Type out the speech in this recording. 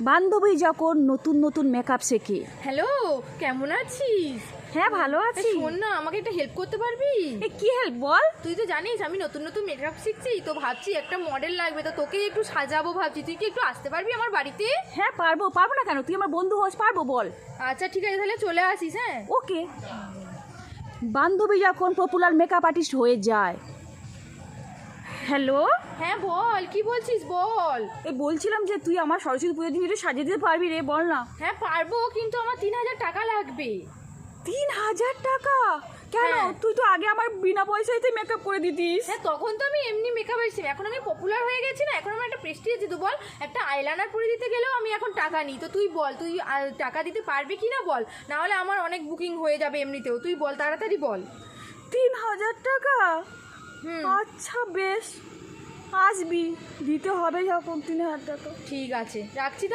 বান্ধবী যখন নতুন নতুন মেকআপ শেখে। হ্যালো, কেমন আছিস? হ্যাঁ ভালো আছি। শোন না, আমাকে একটা হেল্প করতে পারবি? কি হেল্প বল? তুই তো জানিস আমি নতুন নতুন মেকআপ শিখছি, তো ভাবছি একটা মডেল লাগবে, তো তোকে একটু সাজাবো ভাবছি। তুই কি একটু আসতে পারবি আমার বাড়িতে? হ্যাঁ পারবো না কেন, তুই আমার বন্ধু হোস, পারবো, বল। আচ্ছা ঠিক আছে, তাহলে চলে আসিস। হ্যাঁ ওকে। বান্ধবী যখন পপুলার মেকআপ আর্টিস্ট হয়ে যায়। হ্যালো, হ্যাঁ বল, কি বলছিস বল। বলছিলাম যে তুই আমার সরস্বতী পুজোর দিন একটু সাজিয়ে দিতে পারবি রে, বল না। হ্যাঁ পারবো, কিন্তু আমার 3,000 টাকা লাগবে। 3,000 টাকা? কেন? হ্যাঁ। তুই তো আগে আমার বিনা পয়সাতে মেকআপ করে দিতিস। হ্যাঁ তখন তো আমি এমনি মেকআপ এসেছি, এখন আমি পপুলার হয়ে গেছি না, এখন আমার একটা প্রেস্টিজ আছে। তো বল, একটা আইলাইনার পরে দিতে গেলেও আমি এখন টাকা নিই। তো তুই বল, তুই টাকা দিতে পারবি কি না বল, না হলে আমার অনেক বুকিং হয়ে যাবে এমনিতেও। তুই বল, তাড়াতাড়ি বল। 3,000 টাকা? হুম আচ্ছা বেশ, আসবি, দিতে হবে যখন 3,000 টাকা। ঠিক আছে, রাখছি তো।